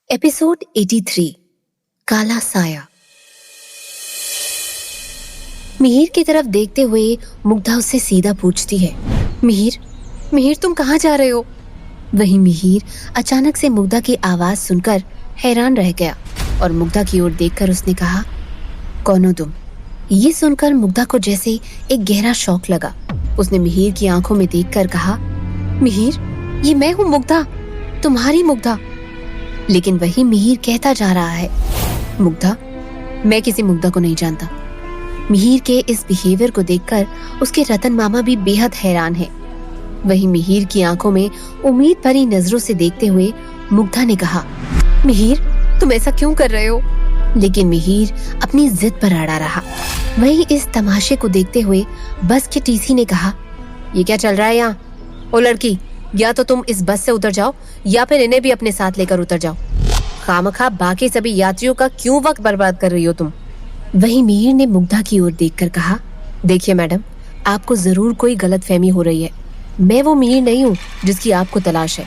Episode 83 काला साया। मिहिर की तरफ देखते हुए मुग्धा उससे सीधा पूछती है, मिहिर तुम कहाँ जा रहे हो? वहीं मिहिर अचानक से मुग्धा की आवाज सुनकर हैरान रह गया और मुग्धा की ओर देखकर उसने कहा, कौन हो तुम? ये सुनकर मुग्धा को जैसे एक गहरा शौक लगा। उसने मिहिर की आंखों में देखकर कहा, मिहिर, ये मैं हूँ मुग्धा, तुम्हारी मुग्धा। लेकिन वही मिहिर कहता जा रहा है, मुग्धा, मैं किसी मुग्धा को नहीं जानता। मिहिर के इस बिहेवियर को देखकर उसके रतन मामा भी बेहद हैरान हैं। वही मिहिर की आंखों में उम्मीद भरी नजरों से देखते हुए मुग्धा ने कहा, मिहिर, तुम ऐसा क्यों कर रहे हो? लेकिन मिहिर अपनी जिद पर अड़ा रहा। वही इस तमाशे को देखते हुए बस के टीसी ने कहा, ये क्या चल रहा है यहाँ? ओ लड़की, या तो तुम इस बस से उतर जाओ या फिर इन्हें भी अपने साथ लेकर उतर जाओ। खामखा बाकी सभी यात्रियों का क्यों वक्त बर्बाद कर रही हो तुम? वहीं मिहिर ने मुग्धा की ओर देखकर कहा, देखिए मैडम, आपको जरूर कोई गलतफहमी हो रही है। मैं वो मिहिर नहीं हूँ जिसकी आपको तलाश है।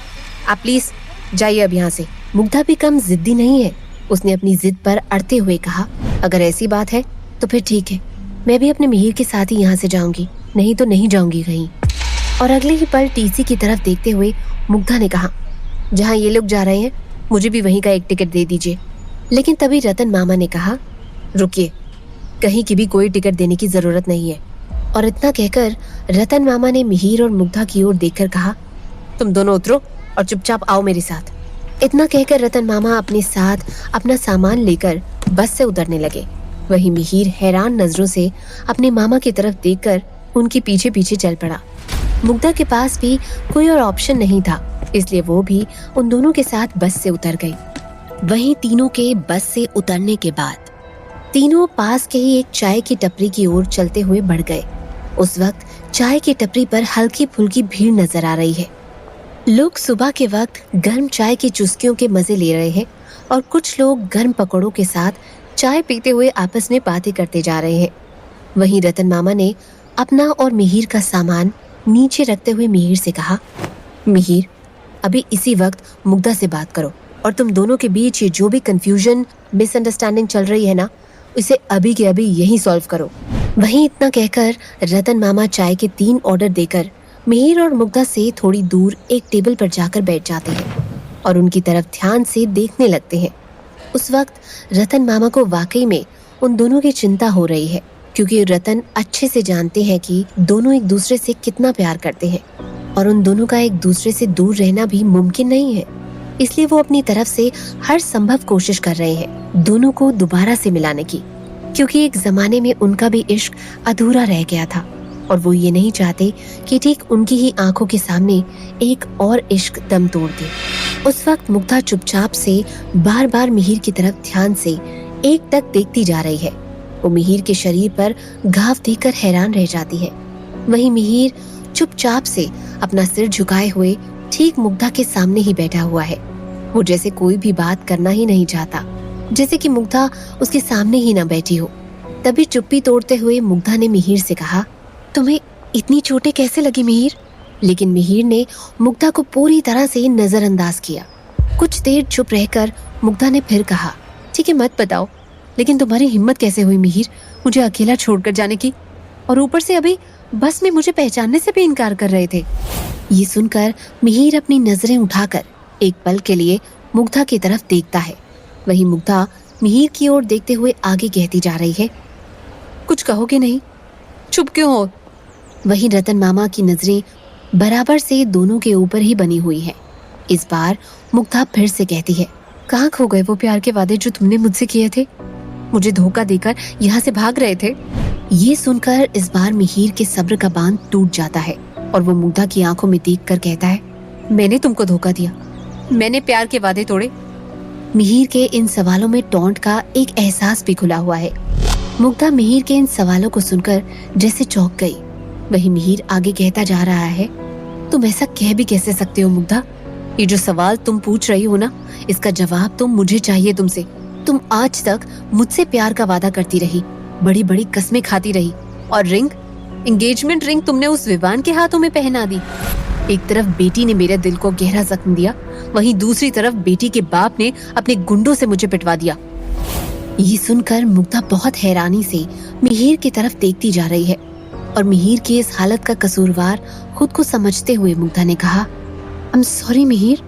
आप प्लीज जाइए अब यहाँ से। मुग्धा भी कम जिद्दी नहीं है। उसने अपनी जिद पर अड़ते हुए कहा, अगर ऐसी बात है तो फिर ठीक है, मैं भी अपने मिहिर के साथ ही यहाँ से जाऊंगी, नहीं तो नहीं जाऊंगी कहीं। और अगले ही पल टीसी की तरफ देखते हुए मुग्धा ने कहा, जहाँ ये लोग जा रहे हैं मुझे भी वहीं का एक टिकट दे दीजिए। लेकिन तभी रतन मामा ने कहा, रुकिए, कहीं की भी कोई टिकट देने की जरूरत नहीं है। और इतना कहकर रतन मामा ने मिहिर और मुग्धा की ओर देखकर कहा, तुम दोनों उतरो और चुपचाप आओ मेरे साथ। इतना कहकर रतन मामा अपने साथ अपना सामान लेकर बस से उतरने लगे। वहीं मिहिर हैरान नजरों से अपने मामा की तरफ देखकर उनके पीछे पीछे चल पड़ा। मुग्धा के पास भी कोई और ऑप्शन नहीं था, इसलिए वो भी उन दोनों के साथ बस से उतर गई। वहीं तीनों के बस से उतरने के बाद तीनों पास के ही एक चाय की टपरी की ओर चलते हुए बढ़ गए। उस वक्त चाय की टपरी पर हल्की फुल्की भीड़ नजर आ रही है। लोग सुबह के वक्त गर्म चाय की चुस्कियों के मजे ले रहे हैं और कुछ लोग गर्म पकौड़ों के साथ चाय पीते हुए आपस में बातें करते जा रहे हैं। वहीं रतन मामा ने अपना और मिहिर का सामान नीचे रखते हुए मिहिर से कहा, मिहिर, अभी इसी वक्त मुग्धा से बात करो और तुम दोनों के बीच ये जो भी कंफ्यूजन, मिसअंडरस्टैंडिंग चल रही है ना, इसे अभी के अभी यही सॉल्व करो। वहीं इतना कहकर रतन मामा चाय के 3 ऑर्डर देकर मिहिर और मुग्धा से थोड़ी दूर एक टेबल पर जाकर बैठ जाते हैं और उनकी तरफ ध्यान से देखने लगते हैं। उस वक्त रतन मामा को वाकई में उन दोनों की चिंता हो रही है, क्योंकि रतन अच्छे से जानते हैं कि दोनों एक दूसरे से कितना प्यार करते हैं और उन दोनों का एक दूसरे से दूर रहना भी मुमकिन नहीं है। इसलिए वो अपनी तरफ से हर संभव कोशिश कर रहे हैं दोनों को दोबारा से मिलाने की, क्योंकि एक जमाने में उनका भी इश्क अधूरा रह गया था और वो ये नहीं चाहते कि ठीक उनकी ही आंखों के सामने एक और इश्क दम तोड़ दे। उस वक्त मुग्धा चुपचाप से बार बार मिहिर की तरफ ध्यान से एक टक देखती जा रही है। वो मिहिर के शरीर पर घाव देखकर हैरान रह जाती है। वहीं मिहिर चुपचाप से अपना सिर झुकाए हुए ठीक मुग्धा के सामने ही बैठा हुआ है। वो जैसे कोई भी बात करना ही नहीं चाहता, जैसे कि मुग्धा उसके सामने ही न बैठी हो। तभी चुप्पी तोड़ते हुए मुग्धा ने मिहिर से कहा, तुम्हें इतनी चोटें कैसे लगी मिहिर? लेकिन मिहिर ने मुग्धा को पूरी तरह से नजरअंदाज किया। कुछ देर चुप रहकर मुग्धा ने फिर कहा, ठीक है, मत बताओ, लेकिन तुम्हारी हिम्मत कैसे हुई मिहिर मुझे अकेला छोड़कर जाने की? और ऊपर से अभी बस में मुझे पहचानने से भी इनकार कर रहे थे। ये सुनकर मिहिर अपनी नजरें उठाकर एक पल के लिए मुग्धा की तरफ देखता है। वही मुग्धा मिहिर की ओर देखते हुए आगे कहती जा रही है, कुछ कहोगे नहीं? चुप क्यों हो? वही रतन मामा की नजरें बराबर से दोनों के ऊपर ही बनी हुई है। इस बार मुग्धा फिर से कहती है, कहाँ खो गए वो प्यार के वादे जो तुमने मुझसे किए थे? मुझे धोखा देकर यहाँ से भाग रहे थे। ये सुनकर इस बार मिहिर के सब्र का बांध टूट जाता है और वो मुग्धा की आंखों में देखकर कहता है, मैंने तुमको धोखा दिया, मैंने प्यार के वादे तोड़े। मिहिर के इन सवालों में टॉन्ट का एक एहसास भी खुला हुआ है। मुग्धा मिहिर के इन सवालों को सुनकर जैसे चौंक गई। वही मिहिर आगे कहता जा रहा है, तुम ऐसा कह भी कैसे सकते हो मुग्धा? ये जो सवाल तुम पूछ रही हो ना, इसका जवाब तो मुझे चाहिए तुमसे। तुम आज तक मुझसे प्यार का वादा करती रही, बड़ी बड़ी कस्में खाती रही, और रिंग, एंगेजमेंट रिंग तुमने उस विवान के हाथों में पहना दी। एक तरफ बेटी ने मेरे दिल को गहरा जख्म दिया, वहीं दूसरी तरफ बेटी के बाप ने अपने गुंडों से मुझे पिटवा दिया। ये सुनकर मुग्धा बहुत हैरानी से मिहिर की तरफ देखती जा रही है और मिहिर की इस हालत का कसूरवार खुद को समझते हुए मुग्धा ने कहा, I am sorry Mihir,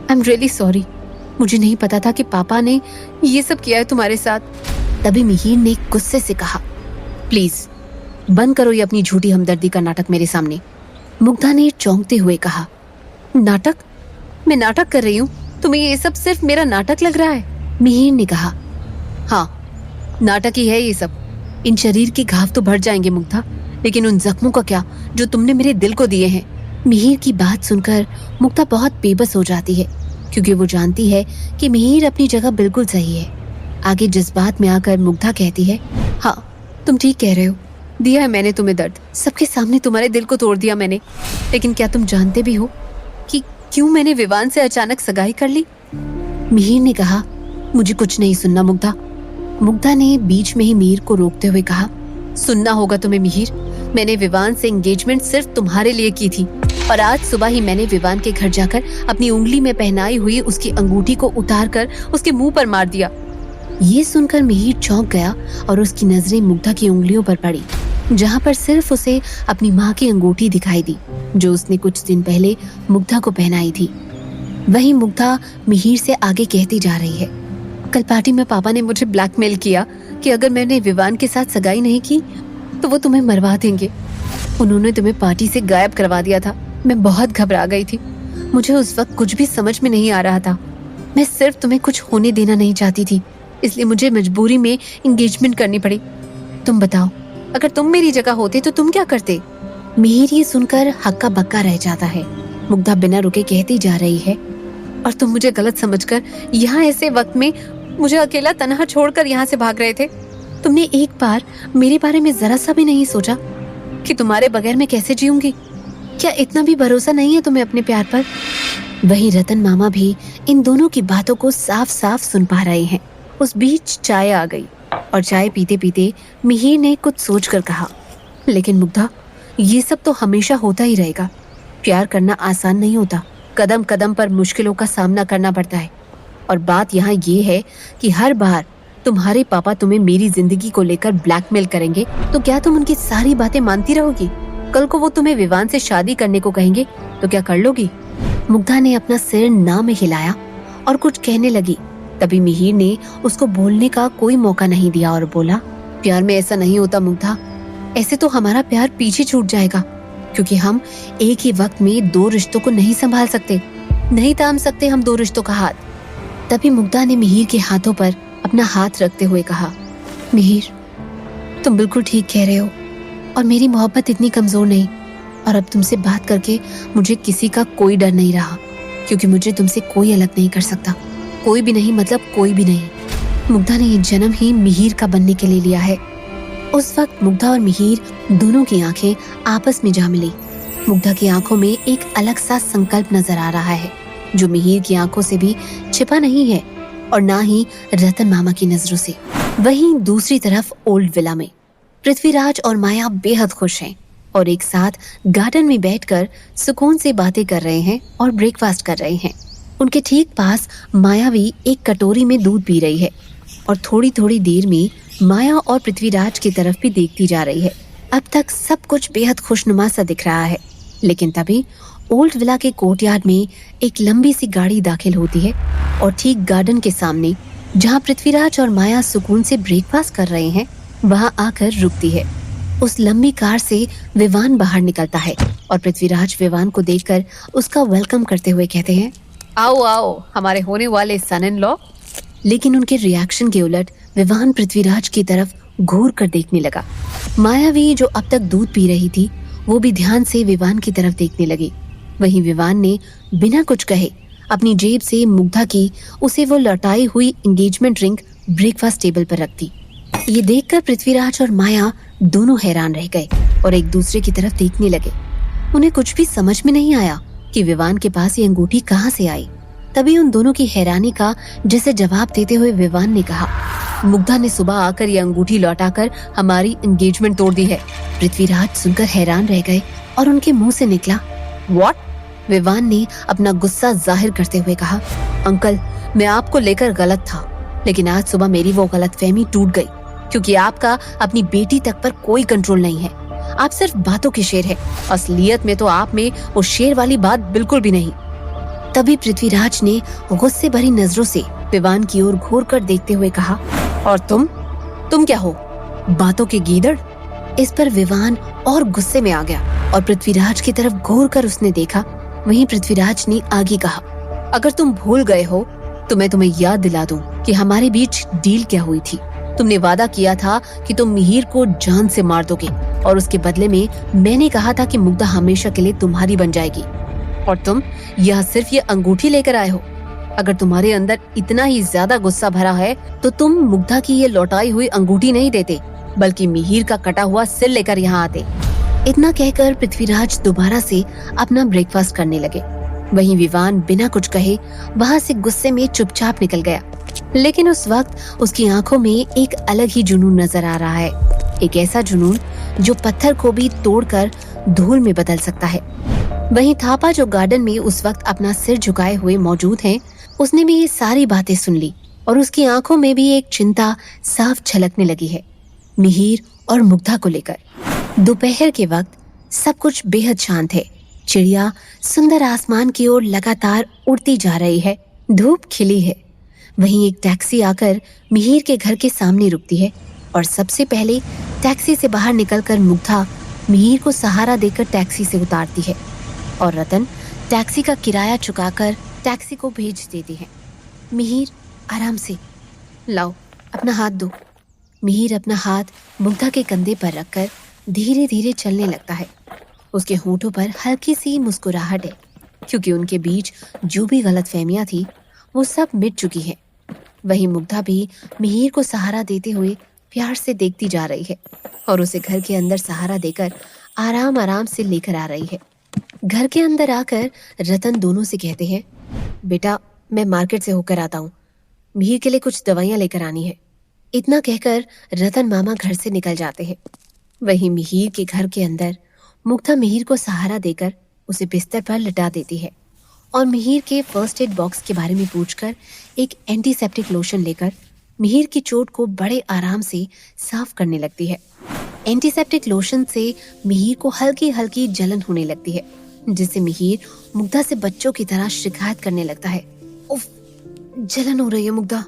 I am really sorry. मुझे नहीं पता था कि पापा ने ये सब किया है तुम्हारे साथ। तभी मिहिर ने गुस्से से कहा, प्लीज बंद करो ये अपनी झूठी हमदर्दी का नाटक मेरे सामने। मुग्धा ने चौंकते हुए कहा, नाटक? मैं नाटक कर रही हूँ? तुम्हें ये सब सिर्फ मेरा नाटक लग रहा है? मिहिर ने कहा, हाँ नाटक ही है ये सब। इन शरीर के घाव तो भर जाएंगे मुग्धा, लेकिन उन जख्मों का क्या जो तुमने मेरे दिल को दिए हैं। मिहिर की बात सुनकर मुग्धा बहुत बेबस हो जाती है, क्योंकि वो जानती है कि मिहिर अपनी जगह बिल्कुल सही है। आगे जज्बात में आकर मुग्धा कहती है, हाँ तुम ठीक कह रहे हो, दिया है मैंने तुम्हें दर्द, सबके सामने तुम्हारे दिल को तोड़ दिया मैंने। लेकिन क्या तुम जानते भी हो कि क्यों मैंने विवान से अचानक सगाई कर ली? मिहिर ने कहा, मुझे कुछ नहीं सुनना मुग्धा। मुग्धा ने बीच में ही मिहिर को रोकते हुए कहा, सुनना होगा तुम्हें मिहिर, मैंने विवान से एंगेजमेंट सिर्फ तुम्हारे लिए की थी और आज सुबह ही मैंने विवान के घर जाकर अपनी उंगली में पहनाई हुई उसकी अंगूठी को उतार कर उसके मुंह पर मार दिया। ये सुनकर मिहिर चौंक गया और उसकी नजरें मुग्धा की उंगलियों पर पड़ी, जहाँ पर सिर्फ उसे अपनी माँ की अंगूठी दिखाई दी जो उसने कुछ दिन पहले मुग्धा को पहनाई थी। वहीं मुग्धा मिहिर से आगे कहती जा रही है, कल पार्टी में पापा ने मुझे ब्लैकमेल किया कि अगर मैंने विवान के साथ सगाई नहीं की तो वो तुम्हें मरवा देंगे। उन्होंने तुम्हें पार्टी से गायब करवा दिया था। मैं बहुत घबरा गई थी, मुझे उस वक्त कुछ भी समझ में नहीं आ रहा था। मैं सिर्फ तुम्हें कुछ होने देना नहीं चाहती थी, इसलिए मुझे मजबूरी में एंगेजमेंट करनी पड़ी। तुम बताओ, अगर तुम मेरी जगह होते तो तुम क्या करते? मिहिर ये सुनकर हक्का बक्का रह जाता है। मुग्धा बिना रुके कहती जा रही है, और तुम मुझे गलत समझकर यहाँ ऐसे वक्त में मुझे अकेला तन्हा छोड़कर यहाँ से भाग रहे थे। तुमने एक बार मेरे बारे में जरा सा भी नहीं सोचा कि तुम्हारे बगैर मैं कैसे जीऊंगी? क्या इतना भी भरोसा नहीं है तुम्हें अपने प्यार पर? वहीं रतन मामा भी इन दोनों की बातों को साफ साफ सुन पा रहे हैं। उस बीच चाय आ गई और चाय पीते पीते मिहिर ने कुछ सोचकर कहा, लेकिन मुग्धा, ये सब तो हमेशा होता ही रहेगा। प्यार करना आसान नहीं होता, कदम कदम पर मुश्किलों का सामना करना पड़ता है। और बात यहाँ ये है कि हर बार तुम्हारे पापा तुम्हें मेरी जिंदगी को लेकर ब्लैकमेल करेंगे तो क्या तुम उनकी सारी बातें मानती रहोगी? कल को वो तुम्हें विवान से शादी करने को कहेंगे तो क्या कर लोगी? मुग्धा ने अपना सिर ना में हिलाया और कुछ कहने लगी। तभी मिहिर ने उसको बोलने का कोई मौका नहीं दिया और बोला, प्यार में ऐसा नहीं होता मुग्धा, ऐसे तो हमारा प्यार पीछे छूट जाएगा, क्योंकि हम एक ही वक्त में दो रिश्तों को नहीं संभाल सकते, नहीं थाम सकते हम दो रिश्तों का हाथ। तभी मुग्धा ने मिहिर के हाथों पर अपना हाथ रखते हुए कहा, मिहिर, तुम बिल्कुल ठीक कह रहे हो और मेरी मोहब्बत इतनी कमजोर नहीं, और अब तुमसे बात करके मुझे किसी का कोई डर नहीं रहा, क्योंकि मुझे तुमसे कोई अलग नहीं कर सकता। कोई भी नहीं, मतलब कोई भी नहीं। मुग्धा ने ये जन्म ही मिहिर का बनने के लिए लिया है। उस वक्त मुग्धा और मिहिर दोनों की आंखें आपस में जा मिली। मुग्धा की आंखों में एक अलग सा संकल्प नजर आ रहा है, जो मिहिर की आंखों से भी छिपा नहीं है और ना ही रतन मामा की नजरों से। वहीं दूसरी तरफ ओल्ड विला में पृथ्वीराज और माया बेहद खुश हैं और एक साथ गार्डन में बैठकर सुकून से बातें कर रहे हैं और ब्रेकफास्ट कर रहे हैं। उनके ठीक पास माया भी एक कटोरी में दूध पी रही है और थोड़ी थोड़ी देर में माया और पृथ्वीराज की तरफ भी देखती जा रही है। अब तक सब कुछ बेहद खुशनुमा सा दिख रहा है, लेकिन तभी ओल्ड विला के कोर्टयार्ड में एक लंबी सी गाड़ी दाखिल होती है और ठीक गार्डन के सामने, जहाँ पृथ्वीराज और माया सुकून से ब्रेकफास्ट कर रहे हैं, वहाँ आकर रुकती है। उस लंबी कार से विवान बाहर निकलता है और पृथ्वीराज विवान को देखकर उसका वेलकम करते हुए कहते हैं, आओ आओ हमारे होने वाले सन इन लॉ। लेकिन उनके रिएक्शन के उलट विवान पृथ्वीराज की तरफ घूर कर देखने लगा। माया भी, जो अब तक दूध पी रही थी, वो भी ध्यान से विवान की तरफ देखने लगी। वहीं विवान ने बिना कुछ कहे अपनी जेब से मुग्धा की उसे वो लौटाई हुई एंगेजमेंट रिंग ब्रेकफास्ट टेबल पर रख दी। ये देखकर पृथ्वीराज और माया दोनों हैरान रह गए और एक दूसरे की तरफ देखने लगे। उन्हें कुछ भी समझ में नहीं आया कि विवान के पास ये अंगूठी कहाँ से आई। तभी उन दोनों की हैरानी का जैसे जवाब देते हुए विवान ने कहा, मुग्धा ने सुबह आकर ये अंगूठी लौटाकर हमारी एंगेजमेंट तोड़ दी है। पृथ्वीराज सुनकर हैरान रह गए और उनके मुंह से निकला, व्हाट? विवान ने अपना गुस्सा जाहिर करते हुए कहा, अंकल, मैं आपको लेकर गलत था, लेकिन आज सुबह मेरी वो गलतफहमी टूट गई, क्योंकि आपका अपनी बेटी तक पर कोई कंट्रोल नहीं है। आप सिर्फ बातों के शेर हैं। असलियत में तो आप में वो शेर वाली बात बिल्कुल भी नहीं। तभी पृथ्वीराज ने गुस्से भरी नजरों से विवान की ओर घूर कर देखते हुए कहा, और तुम क्या हो? बातों के गीदड़? इस पर विवान और गुस्से में आ गया और पृथ्वीराज की तरफ घूर कर उसने देखा। वहीं पृथ्वीराज ने आगे कहा, अगर तुम भूल गए हो तो मैं तुम्हें याद दिला दूं कि हमारे बीच डील क्या हुई थी। तुमने वादा किया था कि तुम मिहिर को जान से मार दोगे, और उसके बदले में मैंने कहा था कि मुग्धा हमेशा के लिए तुम्हारी बन जाएगी, और तुम यह सिर्फ ये अंगूठी लेकर आए हो। अगर तुम्हारे अंदर इतना ही ज्यादा गुस्सा भरा है तो तुम मुग्धा की ये लौटाई हुई अंगूठी नहीं देते, बल्कि मिहिर का कटा हुआ सिर लेकर यहाँ आते। इतना कहकर पृथ्वीराज दोबारा से अपना ब्रेकफास्ट करने लगे। वहीं विवान बिना कुछ कहे वहां से गुस्से में चुपचाप निकल गया। लेकिन उस वक्त उसकी आंखों में एक अलग ही जुनून नजर आ रहा है, एक ऐसा जुनून जो पत्थर को भी तोड़कर धूल में बदल सकता है। वहीं थापा, जो गार्डन में उस वक्त अपना सिर झुकाए हुए मौजूद है, उसने भी ये सारी बातें सुन ली और उसकी आंखों में भी एक चिंता साफ झलकने लगी है, मिहिर और मुग्धा को लेकर। दोपहर के वक्त सब कुछ बेहद शांत है। चिड़िया सुंदर आसमान की ओर लगातार उड़ती जा रही है। धूप खिली है। वहीं एक टैक्सी आकर मिहिर के घर के सामने रुकती है और सबसे पहले टैक्सी से बाहर निकलकर मुग्धा मिहिर को सहारा देकर टैक्सी से उतारती है और रतन टैक्सी का किराया चुकाकर टैक्सी को भेज देती है। मिहिर, आराम से, लाओ अपना हाथ दो। मिहिर अपना हाथ मुग्धा के कंधे पर रखकर धीरे धीरे चलने लगता है। उसके होठों पर हल्की सी मुस्कुराहट है, क्योंकि उनके बीच जो भी गलतफहमियां थी वो सब मिट चुकी है। वहीं मुग्धा भी मिहिर को सहारा देते हुए प्यार से देखती जा रही है और उसे घर के अंदर सहारा देकर आराम आराम से लेकर आ रही है। घर के अंदर आकर रतन दोनों से कहते हैं, बेटा मैं मार्केट से होकर आता हूँ, मिहिर के लिए कुछ दवाइयाँ लेकर आनी है। इतना कहकर रतन मामा घर से निकल जाते हैं। वहीं मिहिर के घर के अंदर मुग्धा मिहिर को सहारा देकर उसे बिस्तर पर लिटा देती है और मिहिर के फर्स्ट एड बॉक्स के बारे में पूछकर एक एंटीसेप्टिक लोशन लेकर मिहिर की चोट को बड़े आराम से साफ करने लगती है। एंटीसेप्टिक लोशन से मिहिर को हल्की हल्की जलन होने लगती है, जिससे मिहिर मुग्धा से बच्चों की तरह शिकायत करने लगता है। उफ, जलन हो रही है मुग्धा।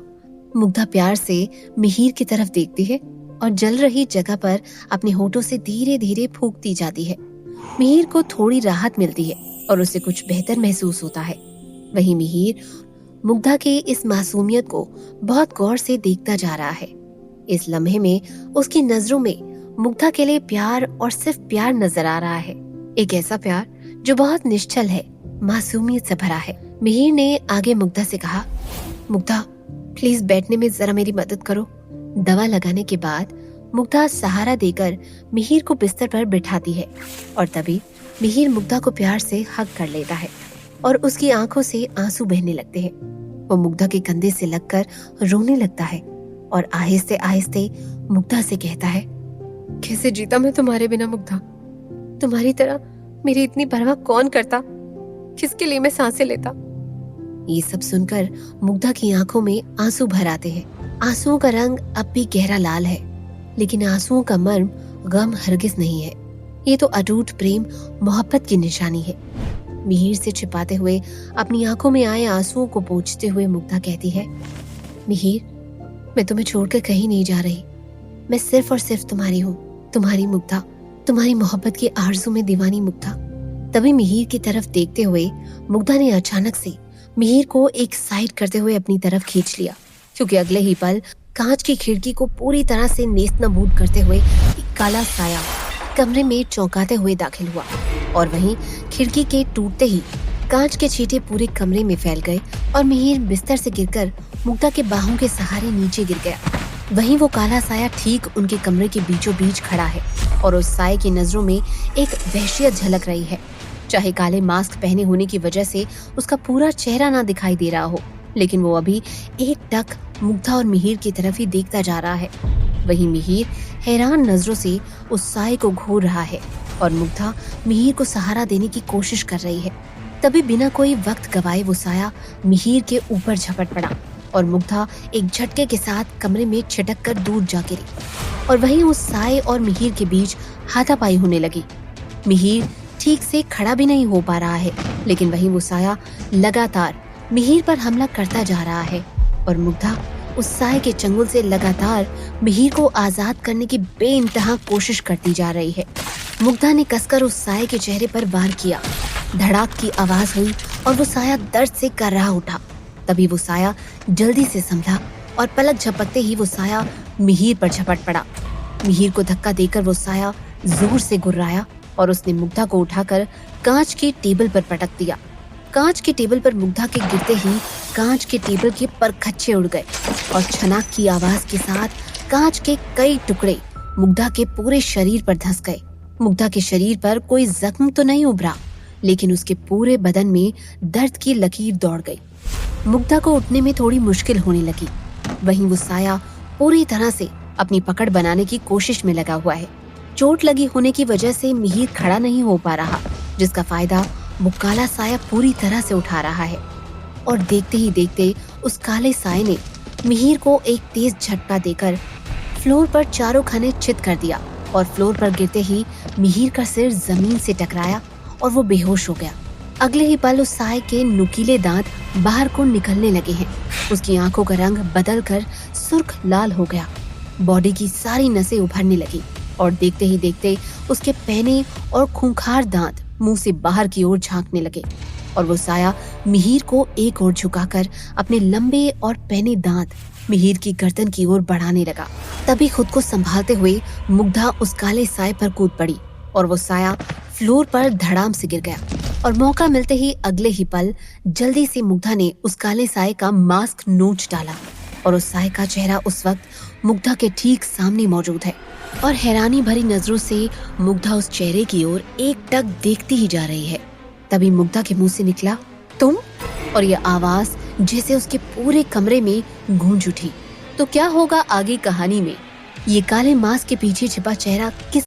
मुग्धा प्यार से मिहिर की तरफ देखती है और जल रही जगह पर अपने होठों से धीरे धीरे फूंकती जाती है। मिहिर को थोड़ी राहत मिलती है और उसे कुछ बेहतर महसूस होता है। वहीं मिहिर मुग्धा के इस मासूमियत को बहुत गौर से देखता जा रहा है। इस लम्हे में उसकी नजरों में मुग्धा के लिए प्यार और सिर्फ प्यार नजर आ रहा है, एक ऐसा प्यार जो बहुत निश्चल है, मासूमियत से भरा है। मिहिर ने आगे मुग्धा से कहा, मुग्धा प्लीज बैठने में जरा मेरी मदद करो। दवा लगाने के बाद मुग्धा सहारा देकर मिहिर को बिस्तर पर बिठाती है और तभी मिहिर मुग्धा को प्यार से हग कर लेता है और उसकी आंखों से आंसू बहने लगते हैं। वो मुग्धा के कंधे से लगकर रोने लगता है और आहिस्ते आहिस्ते मुग्धा से कहता है, कैसे जीता मैं तुम्हारे बिना मुग्धा? तुम्हारी तरह मेरी इतनी परवाह कौन करता? किसके लिए मैं सांसें लेता? ये सब सुनकर मुग्धा की आंखों में आंसू भर आते हैं। आंसुओं का रंग अब भी गहरा लाल है, लेकिन आंसुओं का मर्म गम हरगिज नहीं है। ये तो अटूट प्रेम, मोहब्बत की निशानी है। मिहिर से छिपाते हुए अपनी आंखों में आए आंसुओं को पोंछते हुए मुग्धा कहती है, मिहिर मैं तुम्हें छोड़कर कहीं नहीं जा रही। मैं सिर्फ और सिर्फ तुम्हारी हूँ, तुम्हारी मुग्धा, तुम्हारी मोहब्बत की आरज़ू में दीवानी मुग्धा। तभी मिहिर की तरफ देखते हुए मुग्धा ने अचानक से मिहिर को एक साइड करते हुए अपनी तरफ खींच लिया, क्योंकि अगले ही पल कांच की खिड़की को पूरी तरह से नेस्तनाबूद करते हुए एक काला साया कमरे में चौंकाते हुए दाखिल हुआ और वहीं खिड़की के टूटते ही कांच के छींटे पूरे कमरे में फैल गए और मिहिर बिस्तर से गिरकर मुग्धा के बाहों के सहारे नीचे गिर गया। वहीं वो काला साया ठीक उनके कमरे के बीचों बीच खड़ा है और उस साये की नजरों में एक वहशियत झलक रही है। चाहे काले मास्क पहने होने की वजह से उसका पूरा चेहरा ना दिखाई दे रहा हो, लेकिन वो अभी एक टक मुग्धा और मिहिर की तरफ ही देखता जा रहा है। वहीं मिहिर हैरान नजरों से उस साये को घूर रहा है और मुग्धा मिहिर को सहारा देने की कोशिश कर रही है। तभी बिना कोई वक्त गवाए वो साया मिहिर के ऊपर झपट पड़ा और मुग्धा एक झटके के साथ कमरे में छिटक कर दूर जा गिरी और वहीं उस साये और मिहिर के बीच हाथापाई होने लगी। मिहिर ठीक से खड़ा भी नहीं हो पा रहा है, लेकिन वहीं वो साया लगातार मिहिर पर हमला करता जा रहा है और मुग्धा उस साये के चंगुल से लगातार मिहिर को आजाद करने की बेइंतहा कोशिश करती जा रही है। मुग्धा ने कसकर उस साये के चेहरे पर वार किया। धड़ाक की आवाज हुई और वो साया दर्द से कर्रा उठा। तभी वो साया जल्दी से संभला और पलक झपकते ही वो साया मिहिर पर झपट पड़ा। मिहिर को धक्का देकर वो साया जोर से गुर्राया और उसने मुग्धा को उठाकर कांच की टेबल पर पटक दिया। कांच की टेबल पर मुग्धा के गिरते ही कांच के टेबल के परखच्चे उड़ गए और छनाक की आवाज के साथ कांच के कई टुकड़े मुग्धा के पूरे शरीर पर धंस गए। मुग्धा के शरीर पर कोई जख्म तो नहीं उभरा, लेकिन उसके पूरे बदन में दर्द की लकीर दौड़ गई। मुग्धा को उठने में थोड़ी मुश्किल होने लगी। वहीं वो साया पूरी तरह से अपनी पकड़ बनाने की कोशिश में लगा हुआ है। चोट लगी होने की वजह से मिहिर खड़ा नहीं हो पा रहा, जिसका फायदा वो काला साया पूरी तरह से उठा रहा है। और देखते ही देखते उस काले साये ने मिहिर को एक तेज झटका देकर फ्लोर पर चारों खाने चित कर दिया और फ्लोर पर गिरते ही मिहिर का सिर जमीन से टकराया और वो बेहोश हो गया। अगले ही पल उस साये के नुकीले दांत बाहर को निकलने लगे हैं। उसकी आंखों का रंग बदलकर सुर्ख लाल हो गया। बॉडी की सारी नसें उभरने लगी और देखते ही देखते उसके पैने और खूंखार दांत मुंह से बाहर की ओर झांकने लगे और वो साया मिहिर को एक ओर झुकाकर अपने लंबे और पैने दांत मिहिर की गर्दन की ओर बढ़ाने लगा। तभी खुद को संभालते हुए मुग्धा उस काले साये पर कूद पड़ी और वो साया फ्लोर पर धड़ाम से गिर गया। और मौका मिलते ही अगले ही पल जल्दी से मुग्धा ने उस काले साये का मास्क नोच डाला और उस साये का चेहरा उस वक्त मुग्धा के ठीक सामने मौजूद है और हैरानी भरी नजरों से मुग्धा उस चेहरे की ओर एकटक देखती ही जा रही है। तभी मुग्धा के मुंह से निकला, तुम? और ये आवाज जैसे उसके पूरे कमरे में गूंज उठी। तो क्या होगा आगे कहानी में? ये काले मास्क के पीछे छिपा चेहरा किस